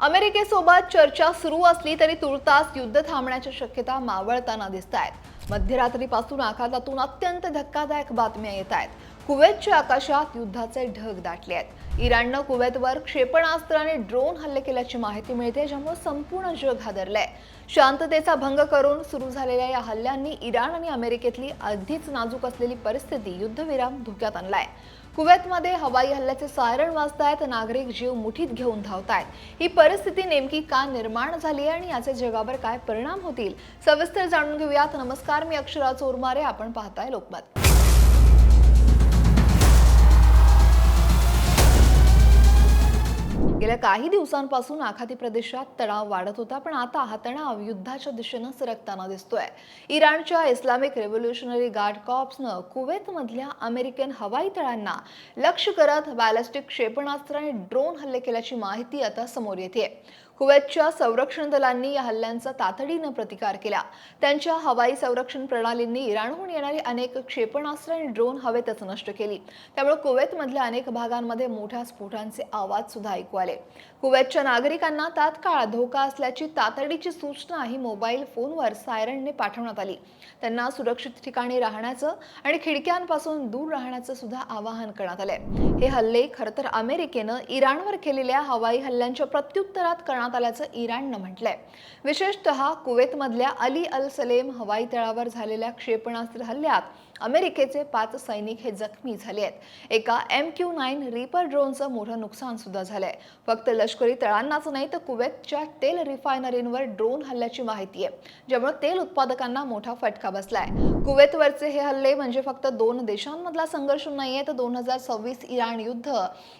अमेरिकेसोबत चर्चा सुरू असली तरी तुर्तास युद्ध थांबण्याच्या शक्यता मावळताना दिसतायत। मध्यरात्रीपासून आखातातून अत्यंत धक्कादायक बातम्या येत आहेत। कुवेतच्या आकाशात युद्धाचे ढग दाटले आहेत। इराणनं कुवेतवर क्षेपणास्त्र आणि ड्रोन हल्ले केल्याची माहिती मिळते, ज्यामुळे संपूर्ण जग हादरलंय। शांततेचा भंग करून सुरू झालेल्या या हल्ल्यांनी इराण आणि अमेरिकेतली आधीच नाजूक असलेली परिस्थिती युद्धविराम धोक्यात आणलाय। कुवेतमध्ये हवाई हल्ल्याचे सायरन वाजतायत, नागरिक जीव मुठीत घेऊन धावतायत। ही परिस्थिती नेमकी का निर्माण झाली आणि याचे जगावर काय परिणाम होतील, सविस्तर जाणून घेऊयात। नमस्कार, मी अक्षरा चोरमारे, आपण पाहताय लोकमत। गेल्या काही दिवसांपासून आखाती प्रदेशात तणाव वाढत होता, पण आता हा तणाव युद्धाच्या दिशेने सरकताना दिसतोय। इराणच्या इस्लामिक रेव्होल्युशनरी गार्ड कॉर्प्सनं कुवेतमधल्या अमेरिकन हवाई तळांना लक्ष्य करत बॅलिस्टिक क्षेपणास्त्र आणि ड्रोन हल्ले केल्याची माहिती आता समोर येते। कुवेतच्या संरक्षण दलांनी या हल्ल्यांचा तातडीनं प्रतिकार केला। त्यांच्या हवाई संरक्षण प्रणालींनी इराणहून येणारी अनेक क्षेपणास्त्र आणि ड्रोन हवेतच नष्ट केली। त्यामुळे कुवेतमधल्या अनेक भागांमध्ये मोठ्या स्फोटांचे आवाज सुद्धा ऐकू आले। कुवेतच्या नागरिकांना तात्काळ धोका असल्याची तातडीची सूचना ही मोबाईल फोनवर सायरनने पाठवण्यात आली। त्यांना सुरक्षित ठिकाणी राहण्याचं आणि खिडक्यांपासून दूर राहण्याचं सुद्धा आवाहन करण्यात आलंय। हे हल्ले खरं तर अमेरिकेनं इराणवर केलेल्या हवाई हल्ल्यांच्या प्रत्युत्तरात करण्यात आल्याचं इराणनं म्हटलंय। विशेषतः कुवेतमधल्या अली अल सलेम हवाई तळावर झालेल्या क्षेपणास्त्र हल्ल्यात अमेरिकेचे 5 सैनिक हे जखमी झाले आहेत। एका MQ-9 रीपर ड्रोनचं मोठं नुकसान सुद्धा झालंय। फक्त लष्करी तळांनाच नाही तर कुवेतच्या तेल रिफायनरींवर ड्रोन हल्ल्याची माहिती आहे, ज्यामुळे तेल उत्पादकांना मोठा फटका बसलाय। कुवेतवरचे हे हल्ले म्हणजे फक्त दोन देशांमधला संघर्ष नाहीये, तर 2026 इराण युद्ध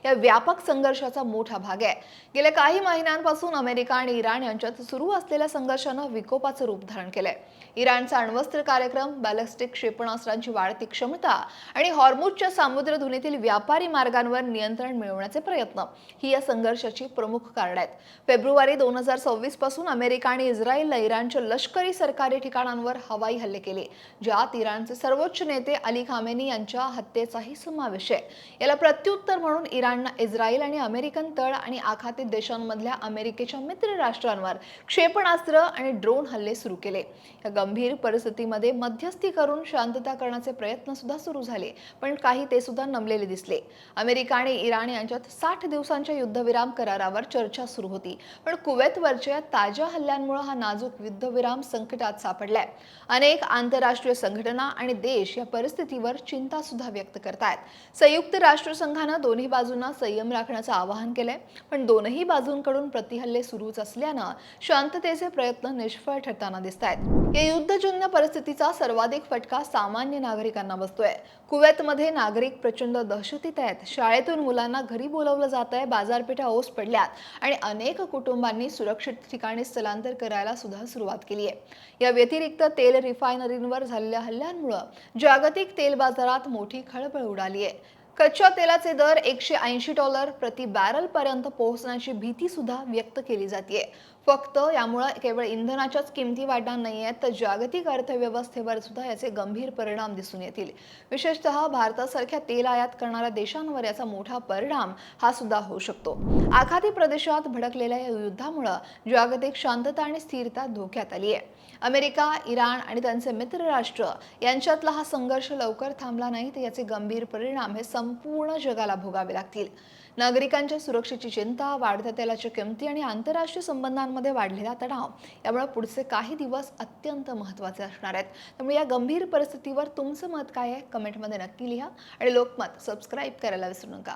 या व्यापक संघर्षाचा मोठा भाग आहे। गेल्या काही महिन्यांपासून अमेरिका आणि इराण यांच्यात सुरू असलेल्या संघर्षानं विकोपाचं रूप धारण केलंय। इराणचा अण्वस्त्र कार्यक्रम, बॅलिस्टिक क्षेपणास्त्रांची वाढती क्षमता आणि हॉर्मुझच्या सामुद्रधुनीतील व्यापारी मार्गांवर नियंत्रण मिळवण्याचे प्रयत्न ही या संघर्षाची प्रमुख कारणे आहेत। फेब्रुवारी 2026 पासून अमेरिका आणि इस्रायलने इराणच्या लष्करी सरकारी ठिकाणांवर हवाई हल्ले केले, ज्यात इराणचे सर्वोच्च नेते अली खामेनी यांच्या हत्येचाही समावेश आहे। याला प्रत्युत्तर म्हणून इराणने इस्रायल आणि अमेरिकन तळ आणि आखाती देशांमधल्या अमेरिकेच्या मित्र राष्ट्रांवर क्षेपणास्त्र आणि ड्रोन हल्ले सुरू केले। या गंभीर परिस्थितीमध्ये मध्यस्थी करून शांतता करण्याचे प्रयत्न सुद्धा सुरू झाले, पण काही ते सुद्धा नमलेले दिसले। अमेरिका आणि इराण यांच्यात 60 दिवसांच्या युद्धविराम करारावर चर्चा सुरू होती, पण कुवेतवरच्या ताज्या हल्ल्यांमुळे हा नाजूक युद्धविराम संकटात सापडलाय। अनेक आंतरराष्ट्रीय संघटना आणि देश या परिस्थितीवर चिंता सुद्धा व्यक्त करतायत। संयुक्त राष्ट्रसंघाने दोन्ही बाजूंना संयम राखण्याचं आवाहन केलंय, पण दोनही बाजूंकडून प्रतिहल्ले सुरूच असल्यानं शांततेचे प्रयत्न निष्फळ ठरताना दिसतायत। या युद्धजन्य परिस्थितीचा सर्वाधिक फटका सामान्य नागरिकांना बसतोय। कुवेतमध्ये नागरिक प्रचंड दहशतीत आहेत। शाळेतून मुलांना घरी बोलावलं जातंय, बाजारपेठा ओस पडल्यात आणि अनेक कुटुंबांनी सुरक्षित ठिकाणी स्थलांतर करायला सुद्धा सुरुवात केली आहे। या व्यतिरिक्त तेल रिफायनरींवर झालेल्या हल्ल्यांमुळे जागतिक तेल बाजारात मोठी खळबळ उडाली आहे। कच्च्या तेलाचे दर $180 प्रति बॅरल पर्यंत पोहोचण्याची भीती सुद्धा व्यक्त केली जाते। फक्त यामुळे केवळ इंधनाच्याच किमती वाढणार नाहीयेत, तर जागतिक अर्थव्यवस्थेवर सुद्धा याचे गंभीर परिणाम दिसून येतील। विशेषतः भारतासारख्या तेल आयात करणाऱ्या देशांवर याचा मोठा परिणाम हा सुद्धा होऊ शकतो। आखाती प्रदेशात भडकलेल्या या युद्धामुळे जागतिक शांतता आणि स्थिरता धोक्यात आली आहे। अमेरिका, इराण आणि त्यांचे मित्र राष्ट्र यांच्यातला हा संघर्ष लवकर थांबला नाही तर याचे गंभीर परिणाम हे संपूर्ण जगाला भोगावे लागतील। नागरिकांच्या सुरक्षेची चिंता, वाढत्या तेलाच्या किमती आणि आंतरराष्ट्रीय संबंधांमध्ये वाढलेला तणाव यामुळे पुढचे काही दिवस अत्यंत महत्त्वाचे असणार आहेत। त्यामुळे या गंभीर परिस्थितीवर तुमचं मत काय आहे, कमेंटमध्ये नक्की लिहा आणि लोकमत सबस्क्राईब करायला विसरू नका।